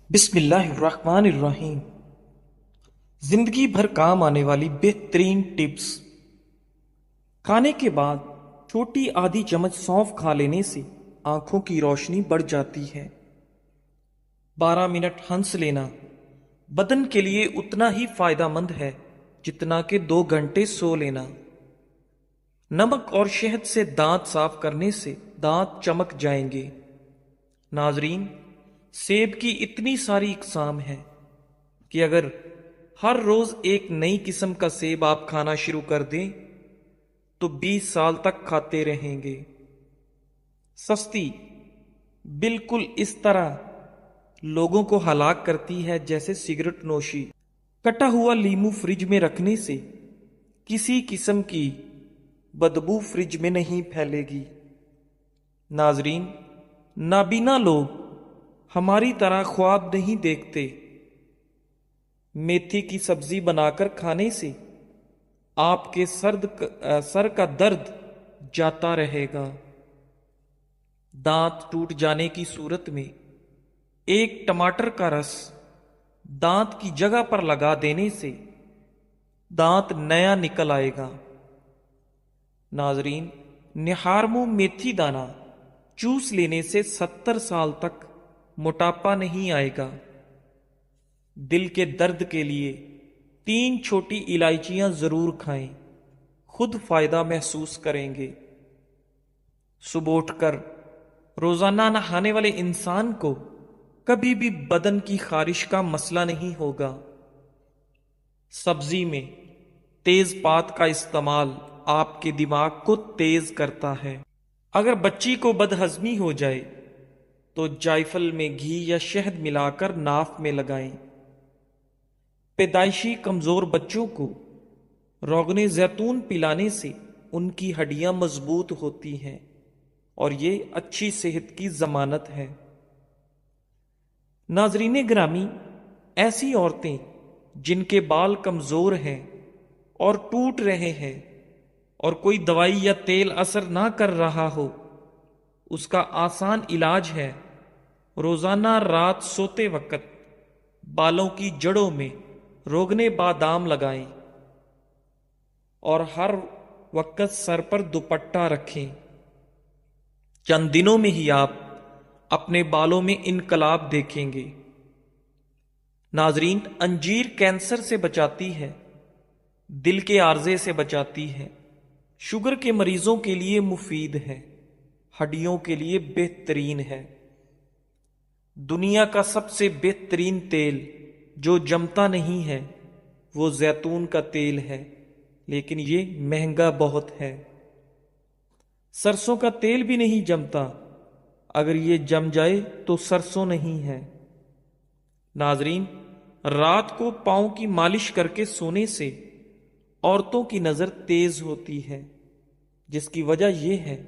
بسم اللہ الرحمن الرحیم۔ زندگی بھر کام آنے والی بہترین ٹپس۔ کھانے کے بعد چھوٹی آدھی چمچ سونف کھا لینے سے آنکھوں کی روشنی بڑھ جاتی ہے۔ 12 منٹ ہنس لینا بدن کے لیے اتنا ہی فائدہ مند ہے جتنا کہ 2 گھنٹے سو لینا۔ نمک اور شہد سے دانت صاف کرنے سے دانت چمک جائیں گے۔ ناظرین، سیب کی اتنی ساری اقسام ہیں کہ اگر ہر روز ایک نئی قسم کا سیب آپ کھانا شروع کر دیں تو 20 سال تک کھاتے رہیں گے۔ سستی بالکل اس طرح لوگوں کو ہلاک کرتی ہے جیسے سگریٹ نوشی۔ کٹا ہوا لیمو فریج میں رکھنے سے کسی قسم کی بدبو فریج میں نہیں پھیلے گی۔ ناظرین، نابینا لوگ ہماری طرح خواب نہیں دیکھتے۔ میتھی کی سبزی بنا کر کھانے سے آپ کے سر کا درد جاتا رہے گا۔ دانت ٹوٹ جانے کی صورت میں ایک ٹماٹر کا رس دانت کی جگہ پر لگا دینے سے دانت نیا نکل آئے گا۔ ناظرین، نہار منہ میتھی دانہ چوس لینے سے 70 سال تک موٹاپا نہیں آئے گا۔ دل کے درد کے لیے 3 چھوٹی الائچیاں ضرور کھائیں، خود فائدہ محسوس کریں گے۔ صبح اٹھ کر روزانہ نہانے والے انسان کو کبھی بھی بدن کی خارش کا مسئلہ نہیں ہوگا۔ سبزی میں تیز پات کا استعمال آپ کے دماغ کو تیز کرتا ہے۔ اگر بچی کو بدہضمی ہو جائے تو جائفل میں گھی یا شہد ملا کر ناف میں لگائیں۔ پیدائشی کمزور بچوں کو روغن زیتون پلانے سے ان کی ہڈیاں مضبوط ہوتی ہیں اور یہ اچھی صحت کی ضمانت ہے۔ ناظرین گرامی، ایسی عورتیں جن کے بال کمزور ہیں اور ٹوٹ رہے ہیں اور کوئی دوائی یا تیل اثر نہ کر رہا ہو، اس کا آسان علاج ہے روزانہ رات سوتے وقت بالوں کی جڑوں میں روغن بادام لگائیں اور ہر وقت سر پر دوپٹہ رکھیں۔ چند دنوں میں ہی آپ اپنے بالوں میں انقلاب دیکھیں گے۔ ناظرین، انجیر کینسر سے بچاتی ہے، دل کے عارضے سے بچاتی ہے، شوگر کے مریضوں کے لیے مفید ہے، ہڈیوں کے لیے بہترین ہے۔ دنیا کا سب سے بہترین تیل جو جمتا نہیں ہے وہ زیتون کا تیل ہے، لیکن یہ مہنگا بہت ہے۔ سرسوں کا تیل بھی نہیں جمتا، اگر یہ جم جائے تو سرسوں نہیں ہے۔ ناظرین، رات کو پاؤں کی مالش کر کے سونے سے عورتوں کی نظر تیز ہوتی ہے، جس کی وجہ یہ ہے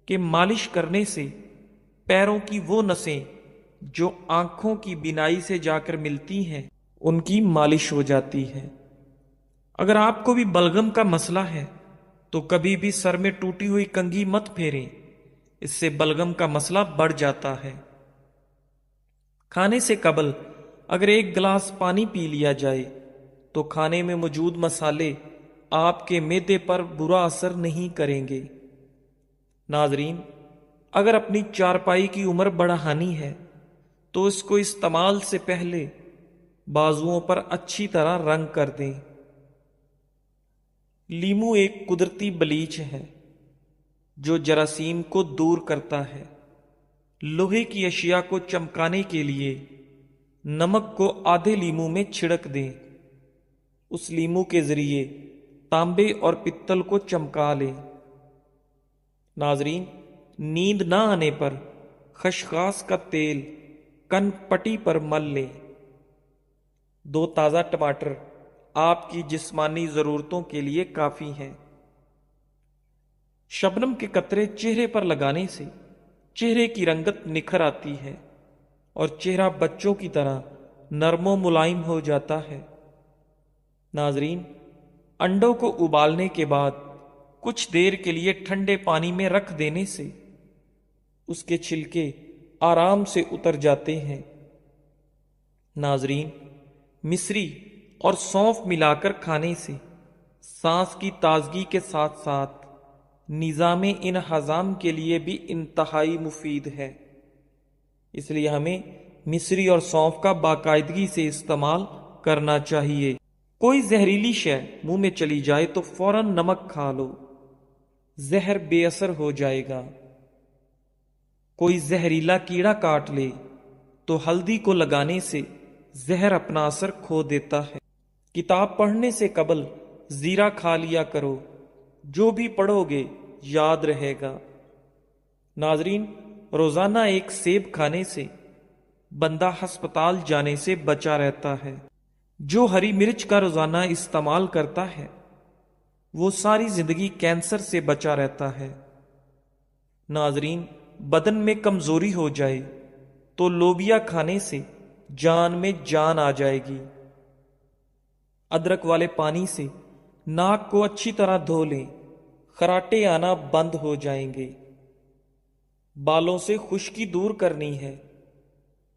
کہ مالش کرنے سے پیروں کی وہ نسیں جو آنکھوں کی بینائی سے جا کر ملتی ہیں ان کی مالش ہو جاتی ہے۔ اگر آپ کو بھی بلغم کا مسئلہ ہے تو کبھی بھی سر میں ٹوٹی ہوئی کنگھی مت پھیریں، اس سے بلغم کا مسئلہ بڑھ جاتا ہے۔ کھانے سے قبل اگر 1 گلاس پانی پی لیا جائے تو کھانے میں موجود مسالے آپ کے معدے پر برا اثر نہیں کریں گے۔ ناظرین، اگر اپنی چارپائی کی عمر بڑھانی ہے تو اس کو استعمال سے پہلے بازوؤں پر اچھی طرح رنگ کر دیں۔ لیمو ایک قدرتی بلیچ ہے جو جراثیم کو دور کرتا ہے۔ لوہے کی اشیاء کو چمکانے کے لیے نمک کو آدھے لیمو میں چھڑک دیں۔ اس لیمو کے ذریعے تانبے اور پتل کو چمکا لیں۔ ناظرین، نیند نہ آنے پر خشخاش کا تیل کن پٹی پر مل لیں۔ 2 تازہ ٹماٹر آپ کی جسمانی ضرورتوں کے لیے کافی ہیں۔ شبنم کے قطرے چہرے پر لگانے سے چہرے کی رنگت نکھر آتی ہے اور چہرہ بچوں کی طرح نرم و ملائم ہو جاتا ہے۔ ناظرین، انڈوں کو ابالنے کے بعد کچھ دیر کے لیے ٹھنڈے پانی میں رکھ دینے سے اس کے چھلکے آرام سے اتر جاتے ہیں۔ ناظرین، مصری اور سونف ملا کر کھانے سے سانس کی تازگی کے ساتھ ساتھ نظام انہضام کے لیے بھی انتہائی مفید ہے۔ اس لیے ہمیں مصری اور سونف کا باقاعدگی سے استعمال کرنا چاہیے۔ کوئی زہریلی شے منہ میں چلی جائے تو فوراً نمک کھا لو، زہر بے اثر ہو جائے گا۔ کوئی زہریلا کیڑا کاٹ لے تو ہلدی کو لگانے سے زہر اپنا اثر کھو دیتا ہے۔ کتاب پڑھنے سے قبل زیرہ کھا لیا کرو، جو بھی پڑھو گے یاد رہے گا۔ ناظرین، روزانہ ایک سیب کھانے سے بندہ ہسپتال جانے سے بچا رہتا ہے۔ جو ہری مرچ کا روزانہ استعمال کرتا ہے وہ ساری زندگی کینسر سے بچا رہتا ہے۔ ناظرین، بدن میں کمزوری ہو جائے تو لوبیا کھانے سے جان میں جان آ جائے گی۔ ادرک والے پانی سے ناک کو اچھی طرح دھو لیں، خراٹے آنا بند ہو جائیں گے۔ بالوں سے خشکی دور کرنی ہے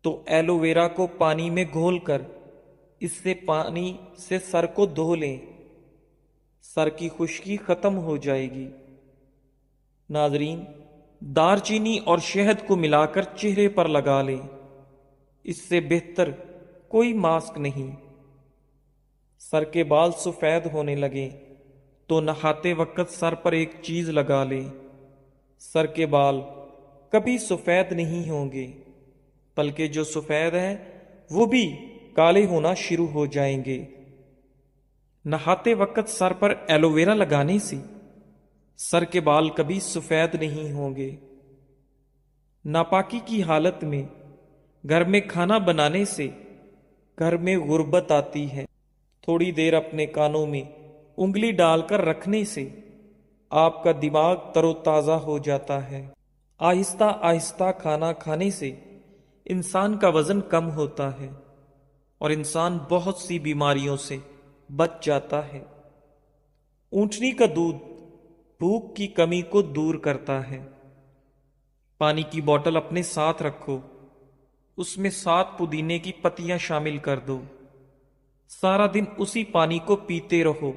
تو ایلو ویرا کو پانی میں گھول کر اس سے پانی سے سر کو دھو لیں، سر کی خشکی ختم ہو جائے گی۔ ناظرین، دار چینی اور شہد کو ملا کر چہرے پر لگا لیں، اس سے بہتر کوئی ماسک نہیں۔ سر کے بال سفید ہونے لگیں تو نہاتے وقت سر پر ایک چیز لگا لیں، سر کے بال کبھی سفید نہیں ہوں گے، بلکہ جو سفید ہیں وہ بھی کالے ہونا شروع ہو جائیں گے۔ نہاتے وقت سر پر ایلو ویرا لگانے سے سر کے بال کبھی سفید نہیں ہوں گے۔ ناپاکی کی حالت میں گھر میں کھانا بنانے سے گھر میں غربت آتی ہے۔ تھوڑی دیر اپنے کانوں میں انگلی ڈال کر رکھنے سے آپ کا دماغ تر و تازہ ہو جاتا ہے۔ آہستہ آہستہ کھانا کھانے سے انسان کا وزن کم ہوتا ہے اور انسان بہت سی بیماریوں سے بچ جاتا ہے۔ اونٹنی کا دودھ بھوک کی کمی کو دور کرتا ہے۔ پانی کی بوتل اپنے ساتھ رکھو، اس میں 7 پودینے کی پتیاں شامل کر دو، سارا دن اسی پانی کو پیتے رہو۔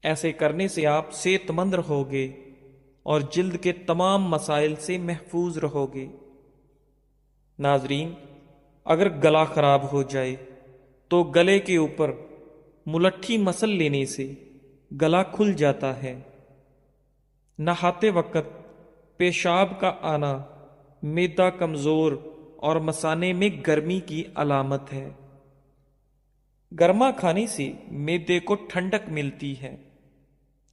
ایسے کرنے سے آپ صحت مند رہو گے اور جلد کے تمام مسائل سے محفوظ رہو گے۔ ناظرین، اگر گلا خراب ہو جائے تو گلے کے اوپر ملٹھی مسل لینے سے گلا کھل جاتا ہے۔ نہاتے وقت پیشاب کا آنا معدہ کمزور اور مثانے میں گرمی کی علامت ہے۔ گرما کھانے سے معدے کو ٹھنڈک ملتی ہے۔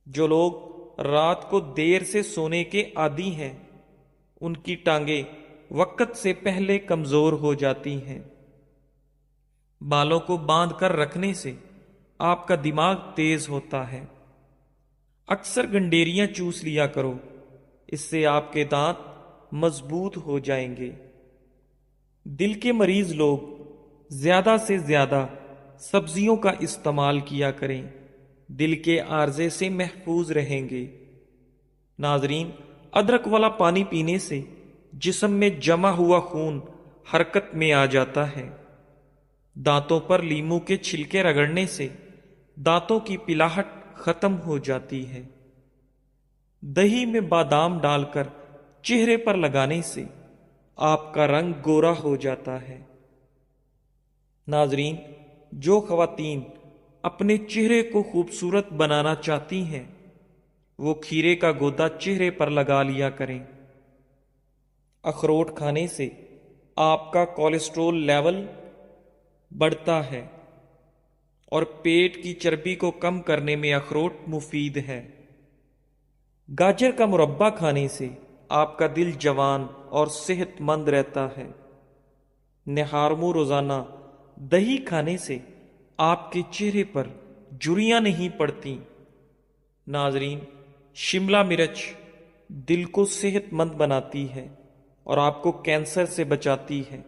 جو لوگ رات کو دیر سے سونے کے عادی ہیں ان کی ٹانگیں وقت سے پہلے کمزور ہو جاتی ہیں۔ بالوں کو باندھ کر رکھنے سے آپ کا دماغ تیز ہوتا ہے۔ اکثر گنڈیریاں چوس لیا کرو، اس سے آپ کے دانت مضبوط ہو جائیں گے۔ دل کے مریض لوگ زیادہ سے زیادہ سبزیوں کا استعمال کیا کریں، دل کے عارضے سے محفوظ رہیں گے۔ ناظرین، ادرک والا پانی پینے سے جسم میں جمع ہوا خون حرکت میں آ جاتا ہے۔ دانتوں پر لیموں کے چھلکے رگڑنے سے دانتوں کی پلاہٹ ختم ہو جاتی ہے۔ دہی میں بادام ڈال کر چہرے پر لگانے سے آپ کا رنگ گورا ہو جاتا ہے۔ ناظرین، جو خواتین اپنے چہرے کو خوبصورت بنانا چاہتی ہیں وہ کھیرے کا گودا چہرے پر لگا لیا کریں۔ اخروٹ کھانے سے آپ کا کولیسٹرول لیول بڑھتا ہے اور پیٹ کی چربی کو کم کرنے میں اخروٹ مفید ہے۔ گاجر کا مربع کھانے سے آپ کا دل جوان اور صحت مند رہتا ہے۔ نہارمو روزانہ دہی کھانے سے آپ کے چہرے پر جھریاں نہیں پڑتی۔ ناظرین، شملہ مرچ دل کو صحت مند بناتی ہے اور آپ کو کینسر سے بچاتی ہے۔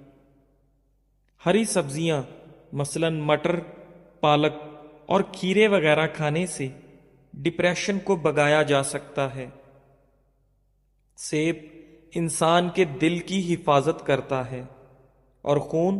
ہری سبزیاں مثلاً مٹر، پالک اور کھیرے وغیرہ کھانے سے ڈپریشن کو بھگایا جا سکتا ہے۔ سیب انسان کے دل کی حفاظت کرتا ہے اور خون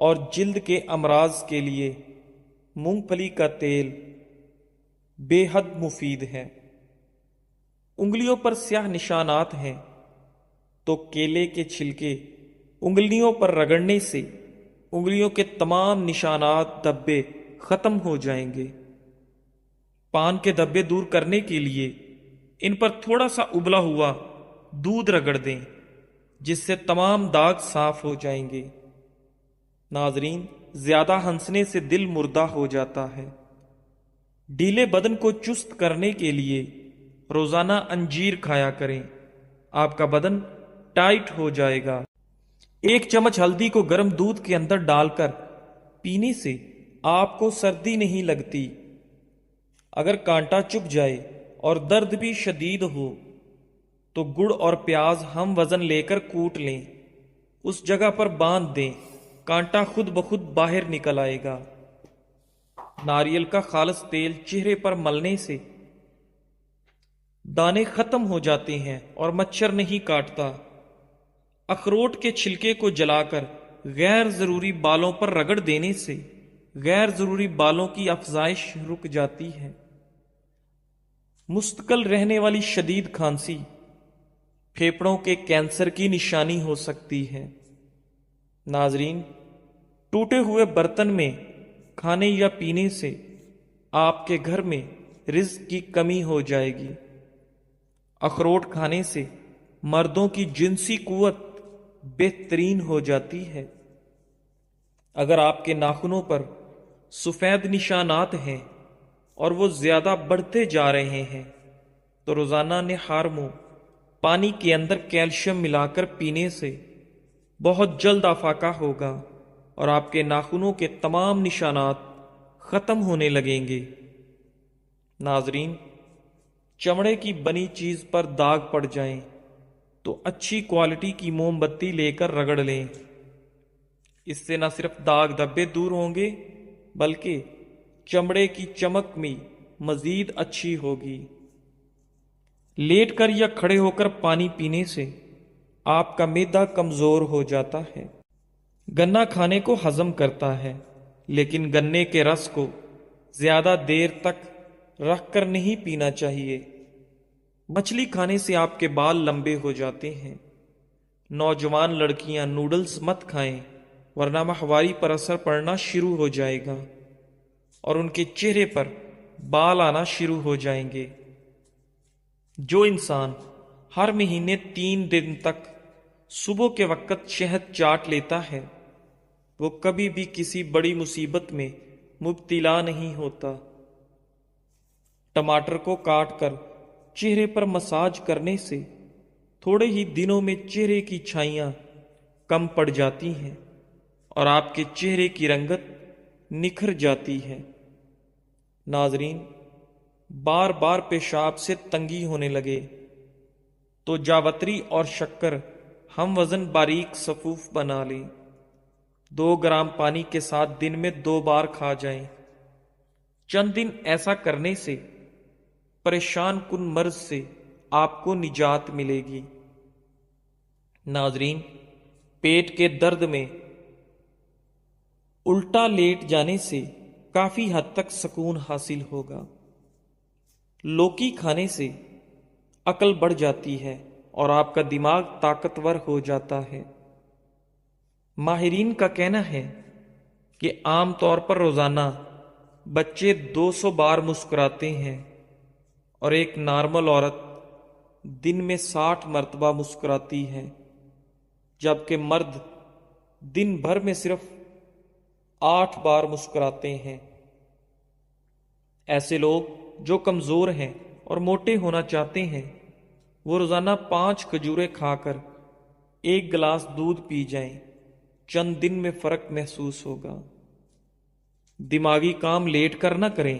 اور جلد کے امراض کے لیے مونگ پھلی کا تیل بے حد مفید ہے۔ انگلیوں پر سیاہ نشانات ہیں تو کیلے کے چھلکے انگلیوں پر رگڑنے سے انگلیوں کے تمام نشانات دھبے ختم ہو جائیں گے۔ پان کے دھبے دور کرنے کے لیے ان پر تھوڑا سا ابلا ہوا دودھ رگڑ دیں، جس سے تمام داغ صاف ہو جائیں گے۔ ناظرین، زیادہ ہنسنے سے دل مردہ ہو جاتا ہے۔ ڈھیلے بدن کو چست کرنے کے لیے روزانہ انجیر کھایا کریں، آپ کا بدن ٹائٹ ہو جائے گا۔ 1 چمچ ہلدی کو گرم دودھ کے اندر ڈال کر پینے سے آپ کو سردی نہیں لگتی۔ اگر کانٹا چبھ جائے اور درد بھی شدید ہو تو گڑ اور پیاز ہم وزن لے کر کوٹ لیں، اس جگہ پر باندھ دیں، کانٹا خود بخود باہر نکل آئے گا۔ ناریل کا خالص تیل چہرے پر ملنے سے دانے ختم ہو جاتے ہیں اور مچھر نہیں کاٹتا۔ اخروٹ کے چھلکے کو جلا کر غیر ضروری بالوں پر رگڑ دینے سے غیر ضروری بالوں کی افزائش رک جاتی ہے۔ مستقل رہنے والی شدید کھانسی پھیپھڑوں کے کینسر کی نشانی ہو سکتی ہے۔ ناظرین، ٹوٹے ہوئے برتن میں کھانے یا پینے سے آپ کے گھر میں رزق کی کمی ہو جائے گی۔ اخروٹ کھانے سے مردوں کی جنسی قوت بہترین ہو جاتی ہے۔ اگر آپ کے ناخنوں پر سفید نشانات ہیں اور وہ زیادہ بڑھتے جا رہے ہیں تو روزانہ نہار منہ پانی کے اندر کیلشیم ملا کر پینے سے بہت جلد افاقہ ہوگا اور آپ کے ناخنوں کے تمام نشانات ختم ہونے لگیں گے۔ ناظرین، چمڑے کی بنی چیز پر داغ پڑ جائیں تو اچھی کوالٹی کی موم بتی لے کر رگڑ لیں، اس سے نہ صرف داغ دھبے دور ہوں گے بلکہ چمڑے کی چمک بھی مزید اچھی ہوگی۔ لیٹ کر یا کھڑے ہو کر پانی پینے سے آپ کا معدہ کمزور ہو جاتا ہے۔ گنا کھانے کو ہضم کرتا ہے، لیکن گنے کے رس کو زیادہ دیر تک رکھ کر نہیں پینا چاہیے۔ مچھلی کھانے سے آپ کے بال لمبے ہو جاتے ہیں۔ نوجوان لڑکیاں نوڈلز مت کھائیں ورنہ ماہواری پر اثر پڑنا شروع ہو جائے گا اور ان کے چہرے پر بال آنا شروع ہو جائیں گے۔ جو انسان ہر مہینے 3 دن تک صبح کے وقت شہد چاٹ لیتا ہے وہ کبھی بھی کسی بڑی مصیبت میں مبتلا نہیں ہوتا۔ ٹماٹر کو کاٹ کر چہرے پر مساج کرنے سے تھوڑے ہی دنوں میں چہرے کی چھائیاں کم پڑ جاتی ہیں اور آپ کے چہرے کی رنگت نکھر جاتی ہے۔ ناظرین، بار بار پیشاب سے تنگی ہونے لگے تو جاوتری اور شکر ہم وزن باریک صفوف بنا لیں، 2 گرام پانی کے ساتھ دن میں 2 بار کھا جائیں۔ چند دن ایسا کرنے سے پریشان کن مرض سے آپ کو نجات ملے گی۔ ناظرین، پیٹ کے درد میں الٹا لیٹ جانے سے کافی حد تک سکون حاصل ہوگا۔ لوکی کھانے سے عقل بڑھ جاتی ہے اور آپ کا دماغ طاقتور ہو جاتا ہے۔ ماہرین کا کہنا ہے کہ عام طور پر روزانہ بچے 200 بار مسکراتے ہیں اور ایک نارمل عورت دن میں 60 مرتبہ مسکراتی ہے، جبکہ مرد دن بھر میں صرف 8 بار مسکراتے ہیں۔ ایسے لوگ جو کمزور ہیں اور موٹے ہونا چاہتے ہیں وہ روزانہ 5 کھجوریں کھا کر 1 گلاس دودھ پی جائیں، چند دن میں فرق محسوس ہوگا۔ دماغی کام لیٹ کر نہ کریں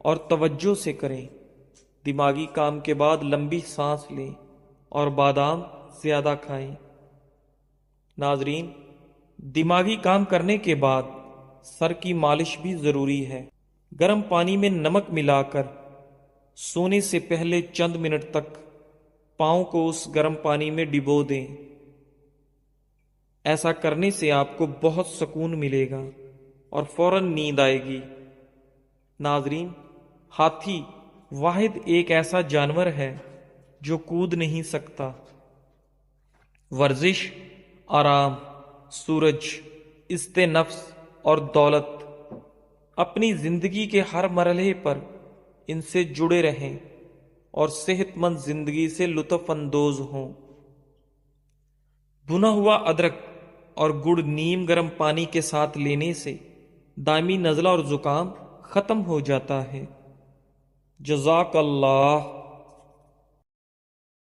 اور توجہ سے کریں۔ دماغی کام کے بعد لمبی سانس لیں اور بادام زیادہ کھائیں۔ ناظرین، دماغی کام کرنے کے بعد سر کی مالش بھی ضروری ہے۔ گرم پانی میں نمک ملا کر سونے سے پہلے چند منٹ تک پاؤں کو اس گرم پانی میں ڈبو دیں۔ ایسا کرنے سے آپ کو بہت سکون ملے گا اور فوراً نیند آئے گی۔ ناظرین، ہاتھی واحد ایک ایسا جانور ہے جو کود نہیں سکتا۔ ورزش، آرام، سورج، عزت نفس اور دولت، اپنی زندگی کے ہر مرحلے پر ان سے جڑے رہیں اور صحت مند زندگی سے لطف اندوز ہوں۔ بھنا ہوا ادرک اور گڑ نیم گرم پانی کے ساتھ لینے سے دائمی نزلہ اور زکام ختم ہو جاتا ہے۔ جزاک اللہ۔